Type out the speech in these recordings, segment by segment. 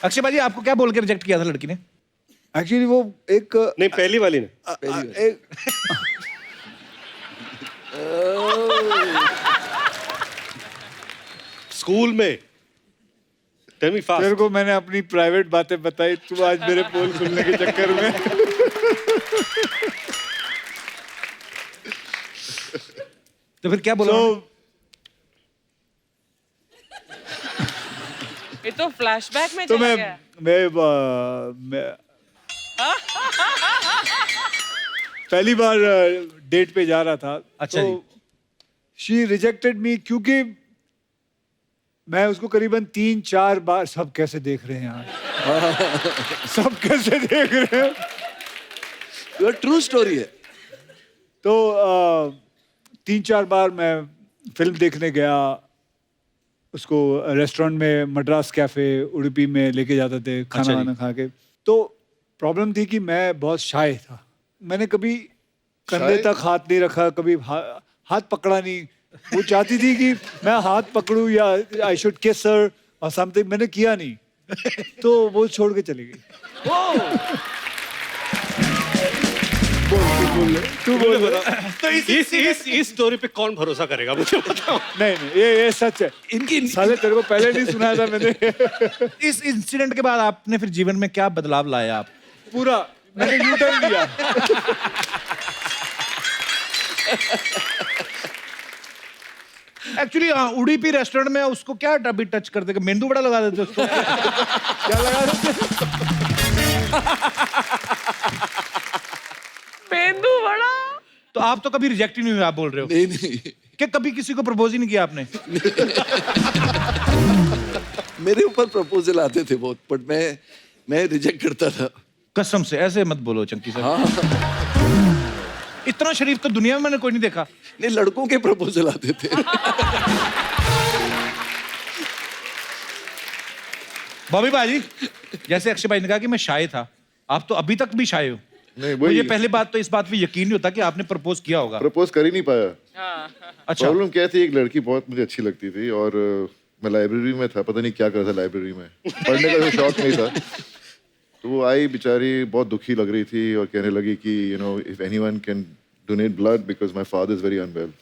अक्षय भाई आपको क्या बोल के रिजेक्ट किया था लड़की ने? एक्चुअली वो एक नहीं, पहली वाली ने। एक स्कूल में। Tell me fast. तेरे को मैंने अपनी प्राइवेट बातें बताई, तू आज मेरे पोल खुलने के चक्कर में। तो फिर क्या बोला? ये तो फ्लैशबैक में तो चला गया। मैं पहली बार डेट पे जा रहा था। अच्छा तो शी रिजेक्टेड मी क्योंकि मैं उसको करीबन 3-4 बार, सब कैसे देख रहे हैं यार, सब कैसे देख रहे हैं। ये ट्रू स्टोरी है। तो 3-4 बार मैं फिल्म देखने गया, उसको रेस्टोरेंट में, मद्रास कैफे उडुपी में लेके जाते थे खाना अच्छा जी। वाना खा के। तो प्रॉब्लम थी कि मैं बहुत शाय था, मैंने कभी कंधे तक हाथ नहीं रखा, कभी हाथ पकड़ा नहीं। वो चाहती थी कि मैं हाथ पकड़ूं या आई शुड किस हर और समथिंग, मैंने किया नहीं। तो वो छोड़ के चली गई। तू बोल। तो इस स्टोरी पे कौन भरोसा करेगा मुझे बताओ। नहीं, ये सच है। इनकी साले तेरे को पहले नहीं सुनाया था मैंने। इस इंसिडेंट के बाद आपने फिर जीवन में क्या बदलाव लाया आप? पूरा मैंने यू टर्न लिया। एक्चुअली उडुपी रेस्टोरेंट में उसको क्या अभी टच कर देगा? मेंदू बड़ा लगा देते उसको। क्या लगा देते? मेंदू बड़ा। तो आप तो कभी रिजेक्ट ही नहीं हुए, आप बोल रहे हो नहीं नहीं, कि कभी किसी को प्रपोज ही नहीं किया आपने? मेरे ऊपर प्रपोजल आते थे बहुत, बट मैं रिजेक्ट करता था। कसम से ऐसे मत बोलो चंकी सर। हाँ, इतना शरीफ तो दुनिया में मैंने कोई नहीं देखा। नहीं, लड़कों के प्रपोजल आते थे। बॉबी भाई, जैसे अक्षय भाई ने कहा कि मैं शाय था, आप तो अभी तक भी शाय हो। नहीं, मुझे वही पहली बात तो इस बात पे यकीन नहीं होता कि आपने प्रपोज किया होगा। प्रपोज कर ही नहीं पाया। अच्छा, प्रॉब्लम क्या थी, एक लड़की बहुत मुझे अच्छी लगती थी और मैं लाइब्रेरी में था, पता नहीं क्या कर रहा था लाइब्रेरी में, पढ़ने का कोई शौक नहीं था। तो वो आई बेचारी, बहुत दुखी लग रही थी और कहने लगी कि you know if anyone can donate blood because my father is very unwell.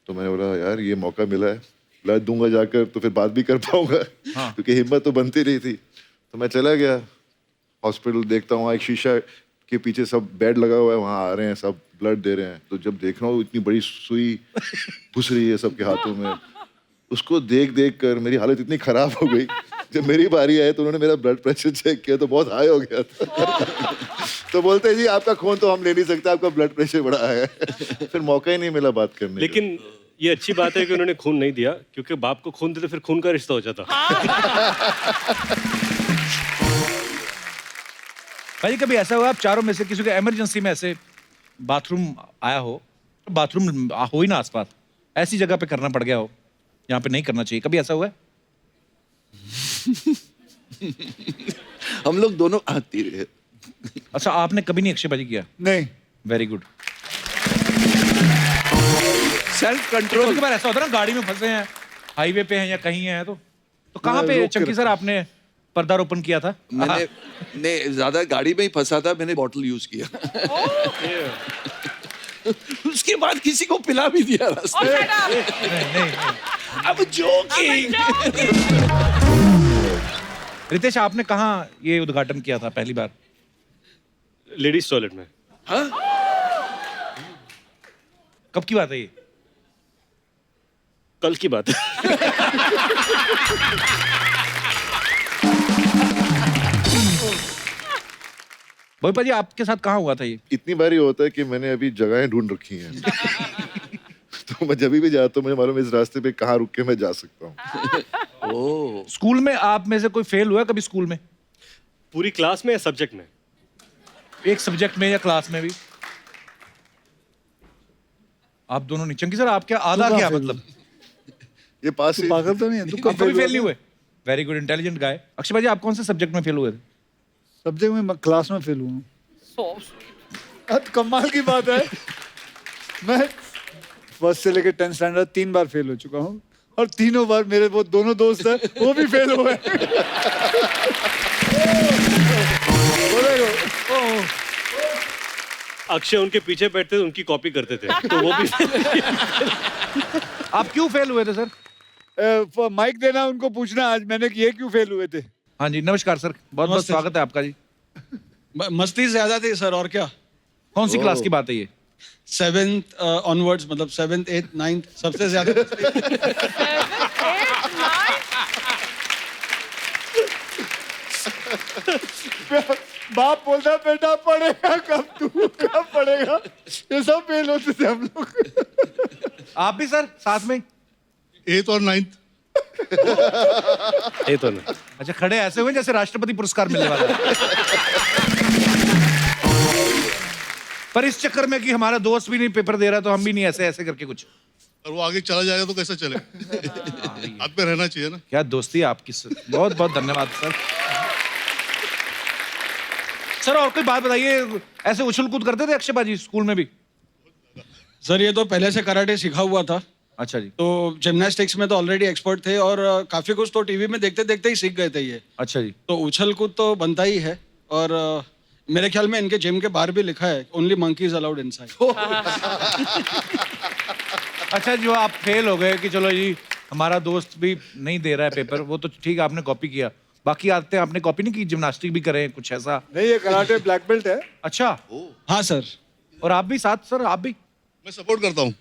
तो मैंने बोला यार ये मौका मिला है, ब्लड दूंगा जाकर तो फिर बात भी कर पाऊंगा। क्योंकि हिम्मत तो बनती रही थी। तो मैं चला गया हॉस्पिटल, देखता हूँ एक शीशा के पीछे सब बेड लगा हुआ है, वहाँ आ रहे हैं सब ब्लड दे रहे हैं। तो जब देख रहा हूँ इतनी बड़ी सुई घुस रही है सबके हाथों में, उसको देख देख कर मेरी हालत इतनी खराब हो गई। जब मेरी बारी आई तो उन्होंने मेरा ब्लड प्रेशर चेक किया तो बहुत हाई हो गया था। तो बोलते हैं जी आपका खून तो हम ले नहीं सकते, आपका ब्लड प्रेशर बड़ा है। फिर मौका ही नहीं मिला बात करने का। लेकिन ये अच्छी बात है कि उन्होंने खून नहीं दिया, क्योंकि बाप को खून देते फिर खून का रिश्ता हो जाता। भाई कभी ऐसा हुआ आप चारों में से किसी को इमरजेंसी में ऐसे बाथरूम आया हो, बाथरूम हो ही ना आसपास, ऐसी जगह पे करना पड़ गया हो यहाँ पे नहीं करना चाहिए, कभी ऐसा हुआ है? हम लोग दोनों आती रहे। अच्छा, आपने कभी नहीं अक्षय भाजी किया? नहीं। Very good. सेल्फ कभी कंट्रोल। कभार ऐसा होता है ना, गाड़ी में फंसे हैं, हाईवे पे हैं या कहीं हैं, तो कहाँ पे रोक के चंकी सर आपने पर्दारोपण किया था? मैंने नहीं, ज्यादा गाड़ी में ही फंसा था, मैंने बॉटल यूज किया। उसके बाद किसी को पिला भी दिया रास्ते में। नहीं। अब जोकिंग। रितेश, आपने कहाँ ये उद्घाटन किया था पहली बार? लेडीज टॉयलेट में। कब की बात है ये? कल की बात है। भोपाल जी, आपके साथ कहाँ हुआ था ये? इतनी बार ये होता है कि मैंने अभी जगहें ढूंढ रखी हैं। तो मैं जब भी जाता हूँ मुझे मालूम है इस रास्ते पे कहाँ रुक के मैं जा सकता हूँ। ओह, स्कूल में आप में से कोई फेल हुआ है कभी स्कूल में? पूरी क्लास में या सब्जेक्ट में? एक सब्जेक्ट में या क्लास में भी? आप दोनों नहीं। चंकी सर, आपके आधा क्या मतलब? ये पास तू ही पागल तो नहीं है? तू आप कभी फेल नहीं हुए? वेरी गुड, इंटेलिजेंट गाय। अक्षय भाजी, आप कौन से सब्जेक्ट में फेल हुए थे? सब्जेक्ट में क्लास में फेल हुआ। कमाल की बात है, मैं फर्स्ट से लेकर 10th स्टैंडर्ड 3 बार फेल हो चुका हूँ और तीनों बार मेरे वो दोनों दोस्त हैं वो भी फेल हुए बोलेगा अक्षय उनके पीछे बैठते थे, उनकी कॉपी करते थे, तो वो भी आप क्यों फेल हुए थे सर? माइक देना उनको पूछना आज मैंने कि ये क्यों फेल हुए थे। हाँ जी, नमस्कार सर, बहुत बहुत नमस्ते स्वागत है आपका जी। मस्ती ज्यादा थी सर, और क्या। कौन सी क्लास की बात है ये? 7th ऑनवर्ड्स, मतलब 7th 8th 9th सबसे ज्यादा मस्ती। बाप बोलता बेटा पढ़ेगा कब, तू कब पढ़ेगा, ये सब फेल होते थे हम लोग। आप भी सर साथ में? 8th और 9th। ये तो नहीं। अच्छा, खड़े ऐसे हुए जैसे राष्ट्रपति पुरस्कार मिलने वाला है। पर इस चक्कर में कि हमारा दोस्त भी नहीं पेपर दे रहा तो हम भी नहीं, ऐसे ऐसे करके कुछ। और वो आगे चला जाएगा तो कैसे चले? हाथ पे रहना चाहिए ना। क्या दोस्ती है आपकी सर, बहुत बहुत धन्यवाद सर। सर और कोई बात बताइए, ऐसे उछल कूद करते थे अक्षय बाजी स्कूल में भी? सर ये तो पहले से कराटे सीखा हुआ था, अच्छा जी। तो जिम्नास्टिक्स में तो ऑलरेडी एक्सपर्ट थे, और काफी कुछ तो टीवी में देखते देखते ही सीख गए थे ये। अच्छा जी। तो उछल कूद तो बनता ही है, और मेरे ख्याल में इनके जिम के बाहर भी लिखा है ओनली मंकीज अलाउड इनसाइड। अच्छा, जो आप फेल हो गए कि चलो जी हमारा दोस्त भी नहीं दे रहा है पेपर, वो तो ठीक, आपने कॉपी किया, बाकी आते हैं आपने कॉपी नहीं की, जिम्नास्टिक भी करें कुछ ऐसा? नहीं, ये कराटे ब्लैक बेल्ट है। अच्छा, हाँ सर। और आप भी साथ सर, आप भी? मैं सपोर्ट करता हूँ।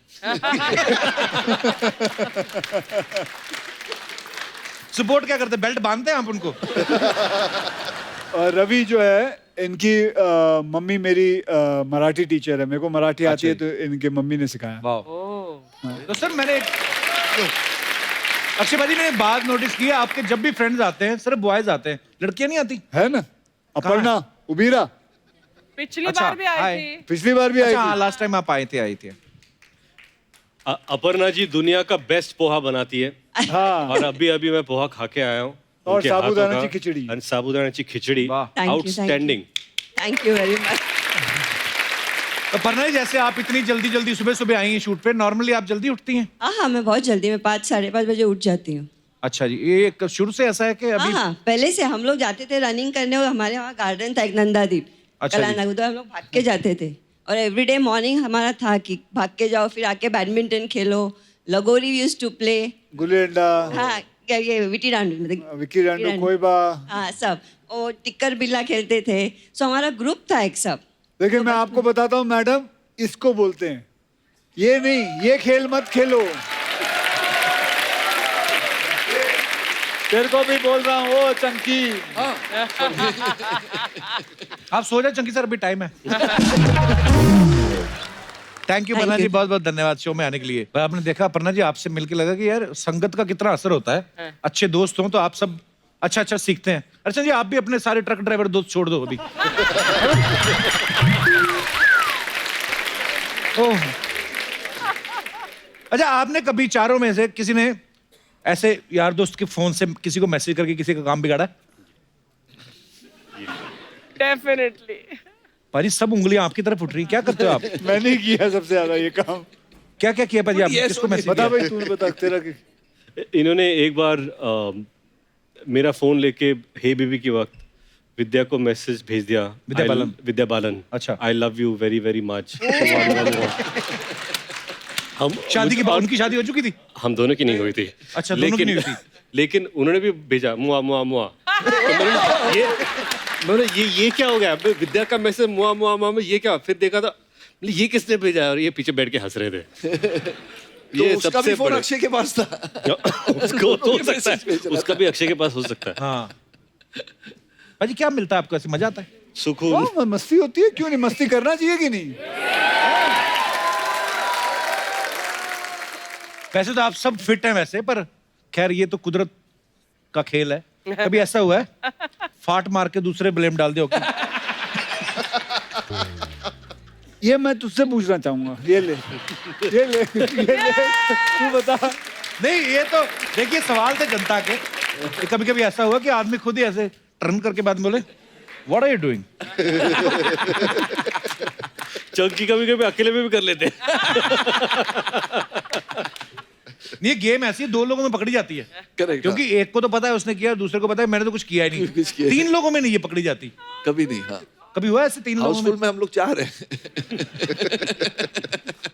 सपोर्ट क्या करते, बेल्ट बांधते हैं आप उनको? और रवि जो है इनकी मम्मी मेरी मराठी टीचर है, मेरे को मराठी आती है, तो इनके मम्मी ने सिखाया। वाह। तो सर मैंने अक्षय भाजी ने बात नोटिस की है, आपके जब भी फ्रेंड्स आते हैं सिर्फ बॉयज आते हैं, लड़कियां नहीं आती? है ना, अपर्णा उबीरा पिछली अच्छा, बार भी आई हाय। थी। पिछली बार भी आई अच्छा हाँ, थी। लास्ट टाइम आप आए थे। अपर्णा जी दुनिया का बेस्ट पोहा बनाती है, हाँ, और अभी अभी मैं पोहा खा के आया हूँ। और उनके हाथों साबूदाना का- की खिचड़ी। और साबूदानाची खिचड़ी वाह। Thank you, outstanding. Thank you very much. तो परना जी, जैसे आप इतनी जल्दी जल्दी सुबह सुबह आई हैं शूट पे, नॉर्मली आप जल्दी उठती हैं? हाँ, मैं बहुत जल्दी, मैं 5 साढ़े 5 बजे उठ जाती हूँ। अच्छा जी, ये शुरू से ऐसा है कि अभी? हाँ, पहले से हम लोग जाते थे रनिंग करने, और हमारे वहाँ गार्डन था एक नंदादीप, अच्छा जी। कलाना, उधर हम लोग भाग के जाते थे, और एवरीडे मॉर्निंग हमारा था कि भाग के जाओ, फिर आके बैडमिंटन खेलो, लगोरी we used to play. Gulli danda, हाँ, ये विटी डांडू, मतलब विक्की डांडू, कोईबा। हाँ सब, और टिक्कर बिल्ला खेलते थे, सो हमारा ग्रुप था एक सब। देखिए मैं आपको बताता हूँ मैडम, इसको बोलते हैं, ये नहीं, ये खेल मत खेलो। तेरे को भी बोल रहा हूँ, ओ चंकी। आप सो जाए चंकी सर, अभी टाइम है। थैंक यू Thank परना जी, you. बहुत बहुत धन्यवाद शो में आने के लिए। पर आपने देखा परना जी, आपसे मिलके लगा कि यार संगत का कितना असर होता है। अच्छे दोस्त हों तो आप सब अच्छा अच्छा सीखते हैं। अच्छा जी, आप भी अपने सारे ट्रक ड्राइवर दोस्त छोड़ दो अभी। ओह। अच्छा, आपने कभी चारों में से किसी ने ऐसे यार दोस्त के फोन से किसी को मैसेज करके किसी का काम बिगाड़ा? डेफिनेटली। पाजी सब उंगलियां आपकी तरफ उठ रही, क्या करते हो आप? मैंने किया सबसे ज्यादा ये काम। क्या क्या किया पाजी आपने, किसको मैसेज बता किया? भाई, तू बता तेरा इन्होंने एक बार मेरा फोन लेके हे बेबी के वक्त विद्या को मैसेज भेज दिया। विद्या बालन। अच्छा। I love you very very much. हम शादी के बाद, उनकी शादी हो चुकी थी? हम दोनों की नहीं हुई थी। अच्छा, दोनों की नहीं हुई थी। लेकिन उन्होंने भी भेजा मुआ मुआ मुआ। तो ये क्या हो गया? विद्या का मैसेज मुआ मुआ मुआ में, ये क्या? फिर देखा था ये किसने भेजा, और ये पीछे बैठ के हंस रहे थे। तो उसका भी फोन अक्षय के पास था। उसको तो हो सकता है, उसका भी अक्षय के पास हो सकता है। हाँ भाजी, क्या मिलता है आपको, ऐसे मजा आता है? सुकून। हाँ, मस्ती होती है, क्यों नहीं, मस्ती करना चाहिए कि नहीं? वैसे तो आप सब फिट हैं वैसे, पर खैर ये तो कुदरत का खेल है। कभी ऐसा हुआ है फाट मार के दूसरे ब्लेम डाल दे? ये मैं तुझसे पूछना चाहूंगा, ये ले, ये ले, ये ले, तू बता। नहीं, ये तो देखिए सवाल थे जनता के। कभी कभी ऐसा हुआ कि आदमी खुद ही ऐसे टर्न करके बाद बोले what are you doing? Chunky कभी कभी अकेले में भी कर लेते। ये गेम ऐसी है, 2 लोगों में पकड़ी जाती है। Correct, क्योंकि एक को तो पता है उसने किया, दूसरे को पता है मैंने तो कुछ किया ही कुछ नहीं। किया 3 लोगों में नहीं ये पकड़ी जाती। कभी नहीं। हाँ, कभी हुआ ऐसे 3 लोगों हाउसफुल में? में हम लोग 4 हैं।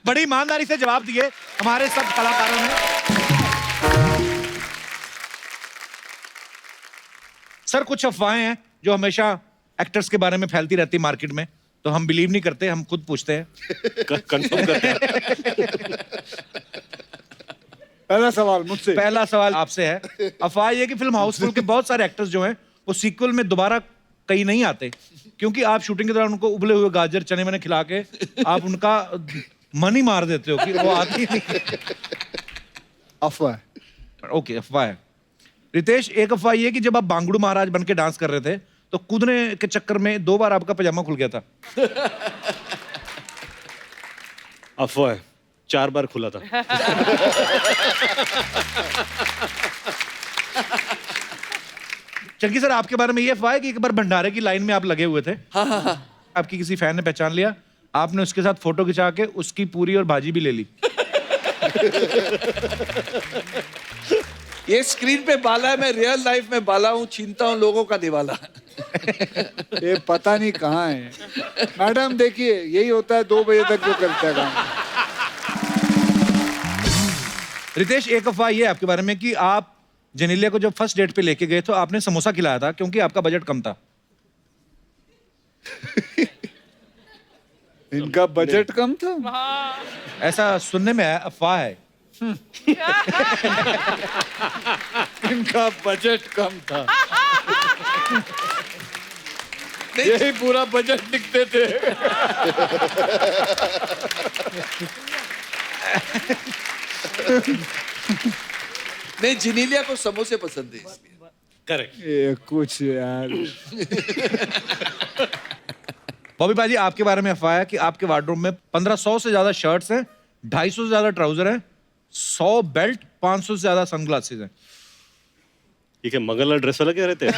बड़ी ईमानदारी से जवाब दिए हमारे सब कलाकारों ने। सर कुछ अफवाहें हैं जो हमेशा एक्टर्स के बारे में फैलती रहती मार्केट में, तो हम बिलीव नहीं करते, हम खुद पूछते हैं। कंफर्म करते हैं। पहला सवाल मुझसे। पहला सवाल आपसे है, अफवाह ये कि फिल्म हाउसफुल के बहुत सारे एक्टर्स जो हैं वो सीक्वल में दोबारा कहीं नहीं आते, क्योंकि आप शूटिंग के दौरान उनको उबले हुए गाजर चने मने खिला के आप उनका मन ही मार देते हो कि वो आती ही नहीं। अफवाह। ओके, अफवाह है। रितेश, एक अफवाह ये कि जब आप बांगड़ू महाराज बन के डांस कर रहे थे तो कूदने के चक्कर में 2 बार आपका पजामा खुल गया था। अफवाह है, 4 बार खुला था। चंकी सर, आपके बारे में ये अफवाह है कि एक बार भंडारे की लाइन में आप लगे हुए थे। हाँ। आपकी किसी फैन ने पहचान लिया, आपने उसके साथ फोटो खिंचा के उसकी पूरी और भाजी भी ले ली। ये स्क्रीन पे बाला है, मैं रियल लाइफ में बाला हूँ, छीनता हूँ लोगों का निवाला। ये पता नहीं कहाँ है। मैडम देखिए, यही होता है 2 बजे तक जो करता है काम। रितेश, एक अफवाह ये है आपके बारे में कि आप जेनेलिया को जब फर्स्ट डेट पे लेके गए तो आपने समोसा खिलाया था क्योंकि आपका बजट कम था। इनका बजट कम था। ऐसा सुनने में है, अफवाह है। इनका बजट कम था। यही पूरा बजट लिखते थे। नहीं, जिनीलिया को समोसे पसंद है इसलिए। करेक्ट। ये कुछ यार। बॉबी बाजी, आपके बारे में अफवाह है कि आपके वार्डरोब में 1500 से ज्यादा शर्ट्स हैं, 250 से ज्यादा ट्राउजर हैं, 100 बेल्ट, 500 से ज्यादा सनग्लासेस हैं। ये क्या मंगलवार ड्रेस वाला क्या रहते हैं?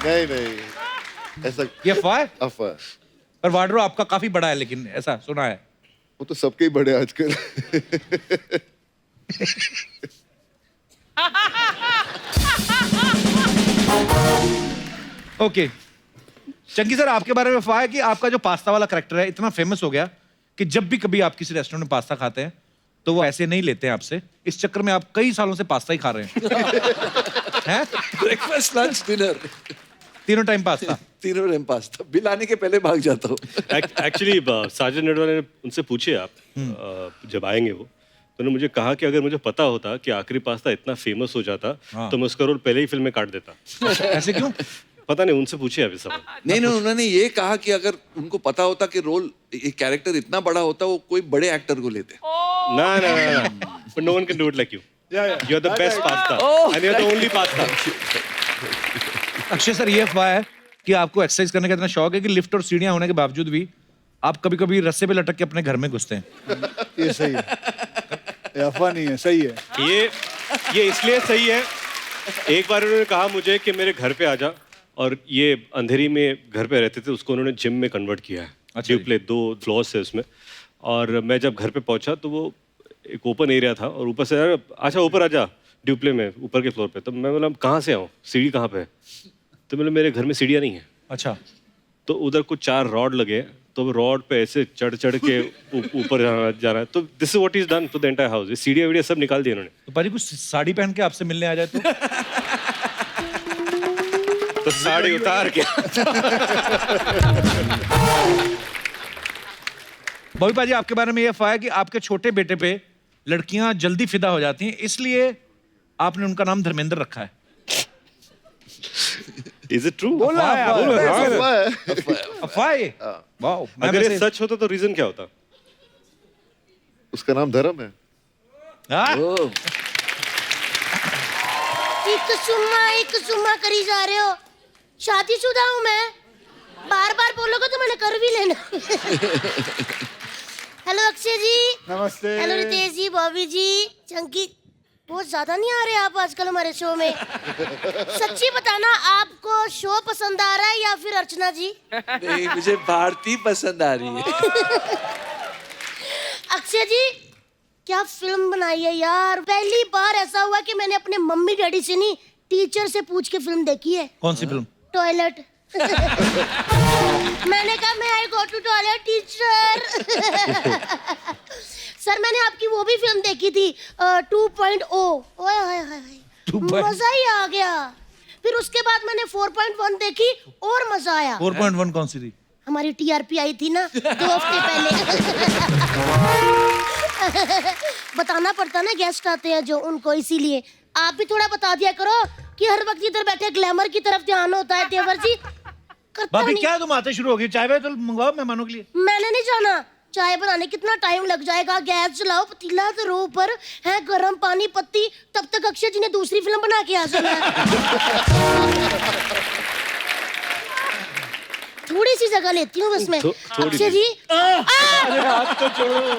नहीं, ऐसा ये अफवाह है, अफवाह। पर वार्डरोब आपका काफी बड़ा है, लेकिन ऐसा सुना है। वो तो सबके ही बड़े आजकल। ओके, चंकी सर, आपके बारे में अफवाह है कि आपका जो पास्ता वाला कैरेक्टर है इतना फेमस हो गया कि जब भी कभी आप किसी रेस्टोरेंट में पास्ता खाते हैं तो वो ऐसे नहीं लेते हैं आपसे, इस चक्कर में आप कई सालों से पास्ता ही खा रहे हैं। हैं? Breakfast, lunch, dinner, 3 time pasta. 3 time pasta. Bill आने के पहले भाग जाता हूँ। एक्चुअली साजन नेडवाले ने उनसे पूछे आप जब आएंगे वो, तो उन्होंने मुझे कहा कि अगर मुझे पता होता कि आखिरी पास्ता इतना फेमस हो जाता तो मैं उसका रोल पहले ही फिल्म में काट देता। ऐसे क्यों? पता नहीं, उनसे पूछे अभी सवाल। नहीं, उन्होंने ये कहा कि अगर उनको पता होता कि रोल, ये कैरेक्टर इतना बड़ा होता, वो कोई बड़े एक्टर को लेते। ना, but no one can do it like you. You're the best pasta, and you're the only pasta. Akshay sir, ये अफवाह है कि आपको एक्सरसाइज करने का इतना शौक है कि लिफ्ट और सीढ़ियां होने के बावजूद भी आप कभी-कभी रस्से पे लटक के अपने घर में घुसते हैं। ये सही है, ये अफवाह नहीं है, सही है। ये इसलिए सही है, एक बार उन्होंने कहा मुझे कि मेरे घर पे आ जा, और ये अंधेरी में घर पे रहते थे, उसको उन्होंने जिम में कन्वर्ट किया है। अच्छा, ड्यूप्ले 2 फ्लोर्स है उसमें, और मैं जब घर पे पहुंचा तो वो एक ओपन एरिया था, और ऊपर से अच्छा ऊपर आ जा ड्यूप्ले में, ऊपर के फ्लोर पे। तो मैं बोला कहाँ से आऊँ, सीढ़ी कहाँ पे है? तो बोले मेरे घर में सीढ़ियाँ नहीं है। अच्छा, तो उधर कुछ 4 रॉड लगे, तो वो रॉड पे ऐसे चढ़ के ऊपर जाना है। तो this is what is done to the entire house. सीढ़ियाँ वीडिया सब निकाल दिए उन्होंने। तो पाजी कुछ साड़ी पहन के आपसे मिलने आ जाए तो साड़ी उतार के। बॉबी पाजी, आपके बारे में ये अफवाह है कि आपके छोटे बेटे पे लड़कियां जल्दी फिदा हो जाती हैं, इसलिए आपने उनका नाम धर्मेंद्र रखा है। Is it true? अफवाह है। वाओ, अगर ये सच होता तो रीजन क्या होता? उसका नाम धर्म है। एक सुम्मा करी जा रहे हो। शादीशुदा हूँ मैं, बार बार बोलोगे तो मैंने कर भी लेना। हेलो अक्षय जी। नमस्ते। हेलो रितेश जी, बॉबी जी, चंकी। बहुत ज्यादा नहीं आ रहे आप आजकल हमारे शो में। सच्ची बताना, आपको शो पसंद आ रहा है या फिर अर्चना जी? नहीं, मुझे भारती पसंद आ रही है। अक्षय जी, क्या फिल्म बनाई है यार। पहली बार ऐसा हुआ कि मैंने अपने मम्मी डैडी से नहीं, टीचर से पूछ के फिल्म देखी है। कौन सी फिल्म? टॉयलेट। मैंने कहा मैं I go to toilet teacher. Sir मैंने आपकी वो भी फिल्म देखी थी 2.0। ओए हाय हाय, मजा ही आ गया। फिर उसके बाद मैंने 4.1 देखी और मजा आया। 4.1 कौन सी थी? हमारी टीआरपी आई थी ना 2 हफ्ते पहले। बताना पड़ता ना, गेस्ट आते हैं जो, उनको, इसीलिए आप भी थोड़ा बता दिया करो कि हर वक्त इधर बैठे ग्लैमर की तरफ ध्यान होता है। देवर जी करता भाभी नहीं। क्या तुम आते शुरू हो गई? चाय वाय तो मंगवाओ मेहमानों के लिए। मैंने नहीं जाना, चाय बनाने कितना टाइम लग जाएगा। गैस जलाओ, पतीला धरो ऊपर है, गर्म पानी पत्ती, तब तक अक्षय जी ने दूसरी फिल्म बना के आ जाना है। थोड़ी सी जगह लेती हूँ बस मैं। अक्षय जी अरे हाथ तो छोड़ो।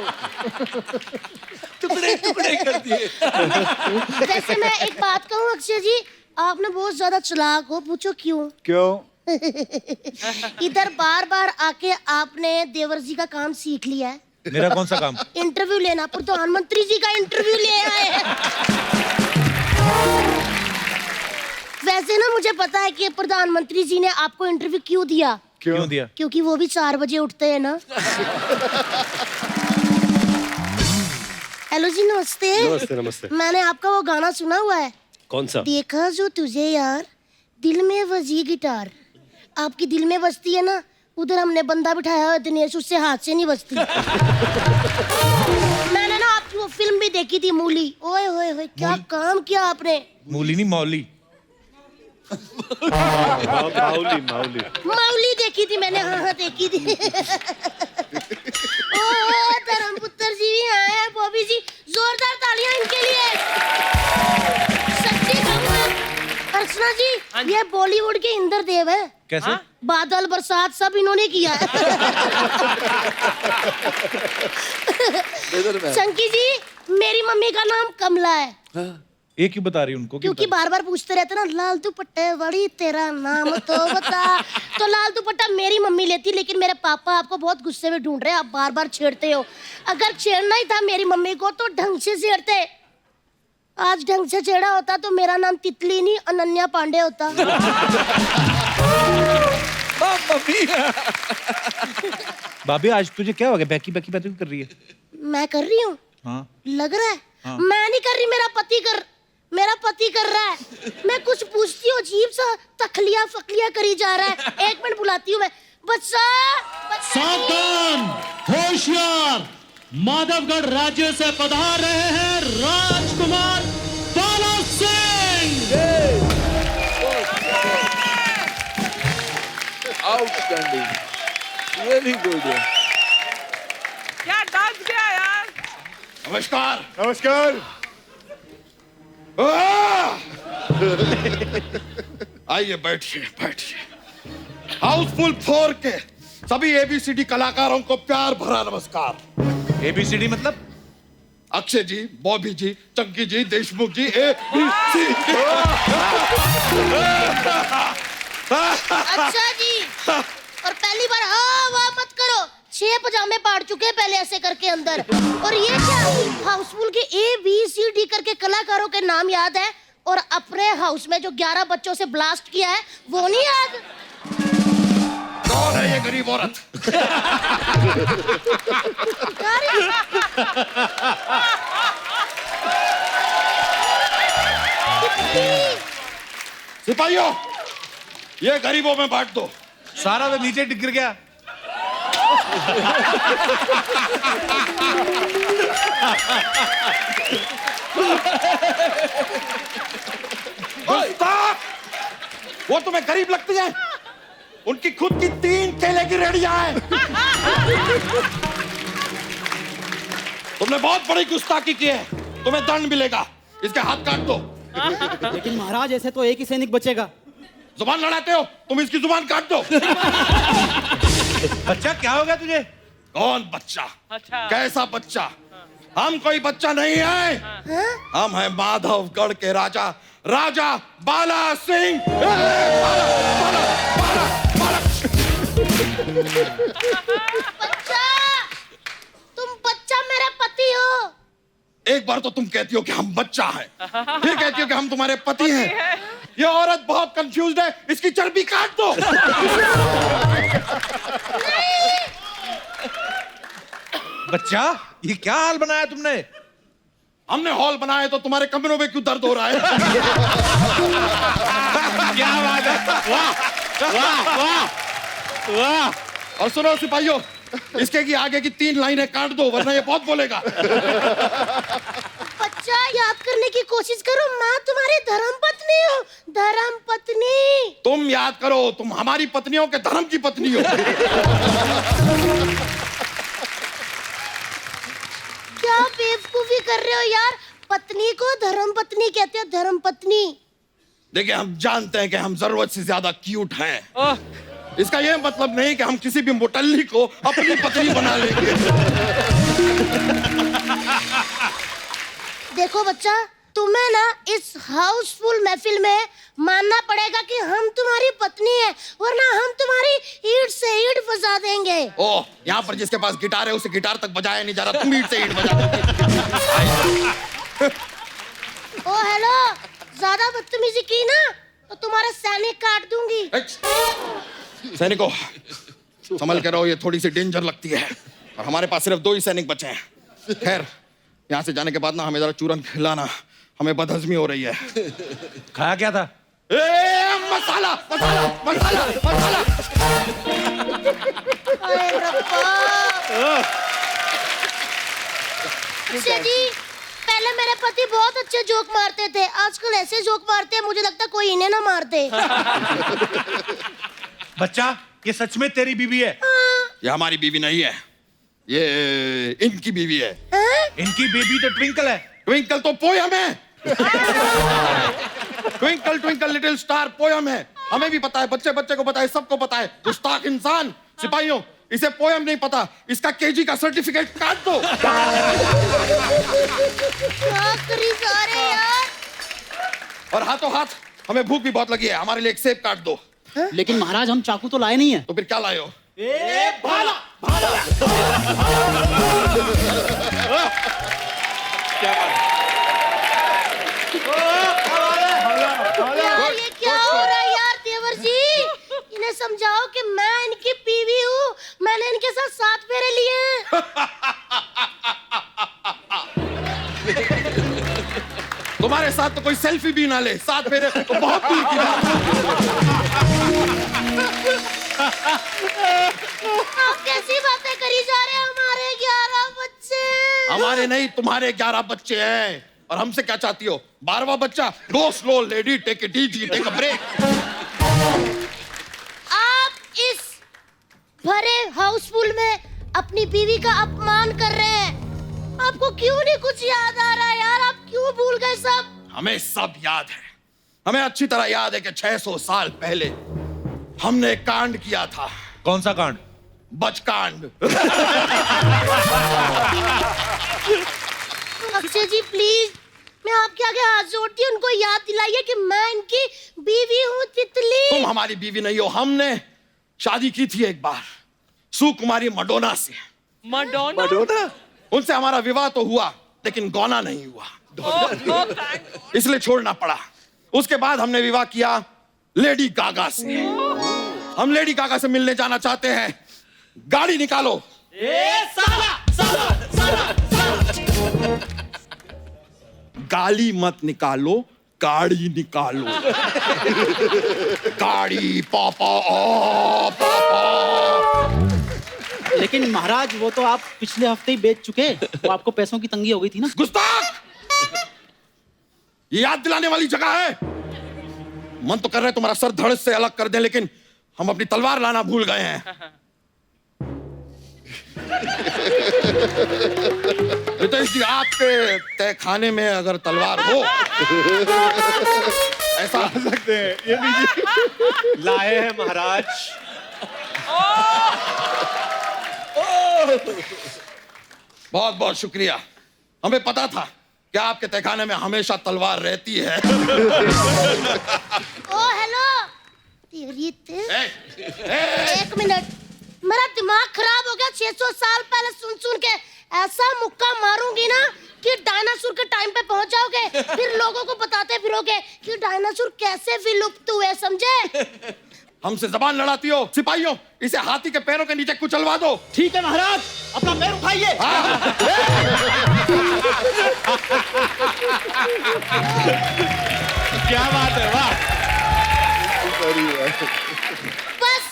टुकड़े टुकड़े कर दिए। वैसे मैं एक बात कहूँ अक्षय जी, आप ना बहुत ज्यादा चालाक हो। पूछो क्यों? क्यों? इधर बार बार आके आपने देवर जी का काम सीख लिया है। मेरा कौन सा काम? इंटरव्यू लेना। प्रधानमंत्री जी का इंटरव्यू ले आए हैं। वैसे ना मुझे पता है कि प्रधानमंत्री जी ने आपको इंटरव्यू क्यों दिया। क्यों दिया? क्योंकि वो भी 4 बजे उठते हैं ना। हेलो जी, नमस्ते। नमस्ते नमस्ते। मैंने आपका वो गाना सुना हुआ है, कौन सा? देखा जो तुझे यार, दिल में बजी गिटार। आपकी दिल में बजती है ना, उधर हमने बंदा बिठाया हुआ दिनेश, उससे हाथ से नहीं बजती। मैंने ना आपकी वो फिल्म भी देखी थी, मूली। ओए होए होए, क्या काम किया आपने। मूली नहीं, मौली। माउली माउली। मौली देखी थी मैंने। हाँ हाँ देखी थी। ओ धर्मपुत्र जी भी आए हैं। बॉबी जी, जोरदार तालियां इनके लिए। सच्ची कहूँ अर्चना जी, ये बॉलीवुड के इंद्रदेव है। कैसे? बादल बरसात सब इन्होंने किया है। चंकी जी, मेरी मम्मी का नाम कमला है। ये क्यों बता रही उनको? क्योंकि बार बार पूछते रहते ना, लाल दुपट्टे वाली तेरा नाम तो बता। तो लाल दुपट्टा मेरी मम्मी लेती, लेकिन मेरे पापा आपको बहुत गुस्से में ढूंढ रहे हैं, आप बार बार छेड़ते हो। अगर छेड़ना ही था मेरी मम्मी को तो ढंग से छेड़ते। आज ढंग से छेड़ा होता तो मेरा नाम तितली नहीं अनन्या पांडे होता। भाभी आज तुझे क्या हो गया? बैकी बैकी बैकी कर रही है। मैं कर रही हूँ? हाँ। लग रहा है। मैं नहीं कर रही, मेरा पति कर रहा है। मैं कुछ पूछती हूँ, अजीब सा तखलिया फकलिया करी जा रहा है। 1 मिनट बुलाती हूँ मैं। बच्चा सावधान, होशियार, माधवगढ़ राज्य से पधार रहे हैं Rajkumar Bala Singh. Outstanding, very good. क्या डांस किया यार। नमस्कार। नमस्कार। आइए बैठिए बैठिए। हाउसफुल 4 के सभी एबीसीडी कलाकारों को प्यार भरा नमस्कार। ABCD मतलब? अक्षय जी, बॉबी जी, चंकी जी, देशमुख जी, ABC। अच्छा जी, और पहली बार हाँ वाह मत करो। 6 पजामे पाड़ चुके हैं पहले ऐसे करके अंदर। और ये क्या, हाउसफुल के ABCD करके कलाकारों के नाम याद है, और अपने हाउस में जो 11 बच्चों से ब्लास्ट किया है वो नहीं याद। कौन है ये गरीब औरत? सिपाहियों, ये गरीबों में बांट दो। सारा तो नीचे गिर गया। वो तुम्हें गरीब लगती है? उनकी खुद की 3 केले की रेडियां हैं। तुमने बहुत बड़ी गुस्ताखी की है, तुम्हें दंड मिलेगा। इसके हाथ काट दो। लेकिन महाराज ऐसे तो एक ही सैनिक बचेगा। जुबान लड़ाते हो, तुम इसकी जुबान काट दो। बच्चा क्या हो गया तुझे? कौन बच्चा? अच्छा। कैसा बच्चा? हम कोई बच्चा नहीं है। हम हैं माधवगढ़ के राजा, राजा बाला सिंह। बच्चा, तुम बच्चा मेरे पति हो। एक बार तो तुम कहती हो कि हम बच्चा है, फिर कहती हो कि हम तुम्हारे पति हैं। ये औरत बहुत कंफ्यूज्ड है, इसकी चर्बी काट दो। बच्चा, ये क्या हाल बनाया तुमने? हमने हॉल बनाया तो तुम्हारे कमरों में क्यों दर्द हो रहा है? क्या बात है, वाह वाह वाह वाह। और सुनो सिपाहियों, इसके की आगे की 3 लाइनें काट दो, वरना ये बहुत बोलेगा। बच्चा, याद करने की कोशिश करो, मैं तुम्हारी धर्मपत्नी हूँ, धर्मपत्नी। तुम याद करो, तुम हमारी पत्नियों के धर्म की पत्नी हो। क्या बेवकूफी कर रहे हो यार, पत्नी को धर्मपत्नी कहते हैं, धर्मपत्नी। देखिए, हम जानते हैं कि हम जरूरत से ज्यादा क्यूट हैं। इसका यह मतलब नहीं कि हम किसी भी मोटल्ली को अपनी पत्नी बना लेंगे। देखो बच्चा, तुम्हें ना इस हाउसफुल महफिल में मानना पड़ेगा कि हम तुम्हारी पत्नी है, वरना हम तुम्हारी ईंट से ईंट फंसा देंगे। ओह, यहाँ पर जिसके पास गिटार है उसे गिटार तक बजाया नहीं जा रहा, तुम ईंट से ईंट बजा दोगे। ओ हेलो, ज्यादा बदतमीजी की ना तो तुम्हारा सैनिक काट दूंगी। सैनिकों, संभल के रहो, ये थोड़ी सी डेंजर लगती है, और हमारे पास सिर्फ 2 ही सैनिक बचे हैं। खैर, यहाँ से जाने के बाद ना हमें जरा चूरन खिलाना, हमें बदहजमी हो रही है। खाया क्या था? मसाला मसाला मसाला मसाला। अरे रब्बा। अक्षय जी, पहले मेरे पति बहुत अच्छे जोक मारते थे, आजकल ऐसे जोक मारते हैं मुझे लगता कोई इन्हें ना मारते। बच्चा, ये सच में तेरी बीवी है? ये हमारी बीवी नहीं है, ये इनकी बीवी है। इनकी बेबी तो ट्विंकल है। ट्विंकल तो पोयम है। Twinkle twinkle little star poem है, हमें भी पता है, बच्चे बच्चे को पता है, सबको पता है। गुस्ताख इंसान। सिपाहियों, इसे पोयम नहीं पता, इसका केजी का सर्टिफिकेट काट दो। क्या करी जा रहे यार? और हाथों हाथ हमें भूख भी बहुत लगी है, हमारे लिए एक सेब काट दो। लेकिन महाराज, हम चाकू तो लाए नहीं है। तो फिर क्या लाए हो? भाला। यार, ये क्या हो रहा है यार देवर जी? इन्हें समझाओ कि मैं इनकी बीवी हूँ, मैंने इनके साथ 7 फेरे लिए हैं। तुम्हारे साथ तो कोई सेल्फी भी ना ले, 7 फेरे तो बहुत दूर की बात। आप कैसी बातें करी जा रहे हैं? हमारे 11 बच्चे। हमारे नहीं, तुम्हारे 11 बच्चे हैं। और हमसे क्या चाहती हो? 12वां बच्चा? Go slow lady, take it easy, take a break. आप इस भरे हाउसफुल में अपनी बीवी का अपमान कर रहे हैं। आपको क्यों नहीं कुछ याद आ रहा यार? आप क्यों भूल गए सब? हमें सब याद है, हमें अच्छी तरह याद है कि 600 साल पहले हमने एक कांड किया था। कौन सा कांड? बचकांड। अक्षय जी प्लीज, मैं आपके आगे हाथ जोड़ती हूँ, उनको याद दिलाइए कि मैं इनकी बीवी हूँ, तितली। तुम हमारी बीवी नहीं हो, हमने शादी की थी एक बार सुकुमारी मडोना से। मडोना? उनसे हमारा विवाह तो हुआ, लेकिन गौना नहीं हुआ, इसलिए छोड़ना पड़ा। उसके बाद हमने विवाह किया लेडी गागा से। हम लेडी गागा से मिलने जाना चाहते हैं, गाड़ी निकालो। गाली मत निकालो, गाड़ी निकालो। गाड़ी पापा, ओ पापा। लेकिन महाराज, वो तो आप पिछले हफ्ते ही बेच चुके, वो आपको पैसों की तंगी हो गई थी ना। गुस्ताख! ये याद दिलाने वाली जगह है। मन तो कर रहा है तुम्हारा सर धड़ से अलग कर दें, लेकिन हम अपनी तलवार लाना भूल गए हैं। रितेश जी, आपके तहखाने में अगर तलवार हो ऐसा आ सकते हैं, ये लीजिए। लाए हैं महाराज। बहुत बहुत शुक्रिया, हमें पता था कि आपके तहखाने में हमेशा तलवार रहती है। ओ हेलो, एक मिनट, मेरा दिमाग खराब हो गया। 600 साल पहले सुन सुन के ऐसा मुक्का मारूंगी ना कि डायनासोर के टाइम पे पहुंच जाओगे, फिर लोगों को बताते फिरोगे कि डायनासोर कैसे विलुप्त हुए, समझे? हमसे जबान लड़ाती हो? सिपाहियों, इसे हाथी के पैरों के नीचे कुचलवा दो। ठीक है महाराज, अपना पैर उठाइए। क्या बात है, वाह। बस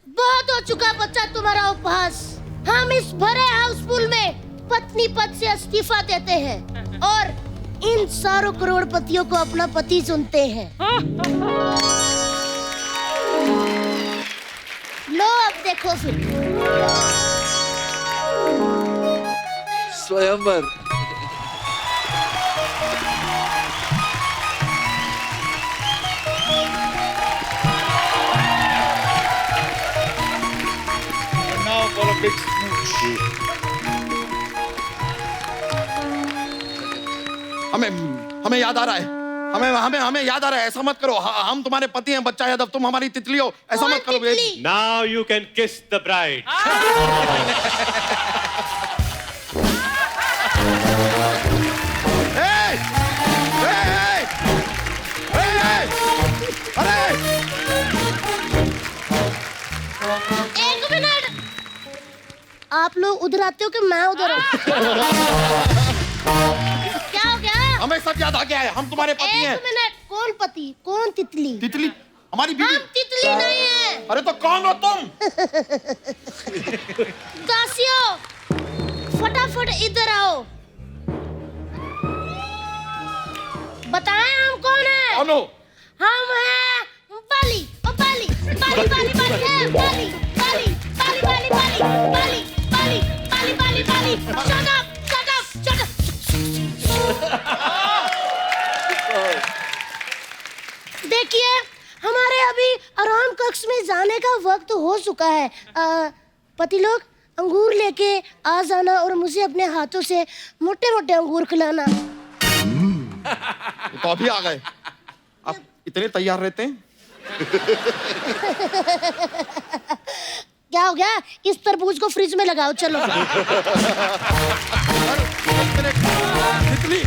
बहुत हो चुका बच्चा तुम्हारा उपहास। हम इस भरे हाउसफुल में पत्नी पद से इस्तीफा देते हैं और इन सारों करोड़पतियों को अपना पति चुनते हैं। लो अब देखो फिर। स्वयंवर। Now for a big smooch. हमें याद आ रहा है, हमें याद आ रहा है। ऐसा मत करो, हम तुम्हारे पति हैं बच्चा यादव, तुम हमारी तितली हो। ऐसा मत करो। Now you can kiss the bride. एक मिनट, आप लोग उधर आते हो कि मैं उधर हूँ? क्या हो गया? हमें सब याद आ गया है, हम तुम्हारे पति हैं। एक मिनट, कौन पति, कौन तितली? तितली हमारी बीवी। हम तितली नहीं है। अरे तो कौन हो तुम? दासियों, फटाफट इधर आओ। बताएं हम कौन है? कौन हो? हम हैं बाली, बाली, बाली, बाली, बाली, बाली, बाली, बाली, बाली, बाली, बाली, बाली, बाली, बाली, बाली। Shut up, shut up, shut up. देखिए, हमारे अभी आराम कक्ष में जाने का वक्त हो चुका है। पति लोग अंगूर लेके आ जाना और मुझे अपने हाथों से मोटे-मोटे अंगूर खिलाना। तो अभी आ गए? आप इतने तैयार रहते हैं? क्या हो गया? इस तरबूज को फ्रिज में लगाओ, चलो। तितली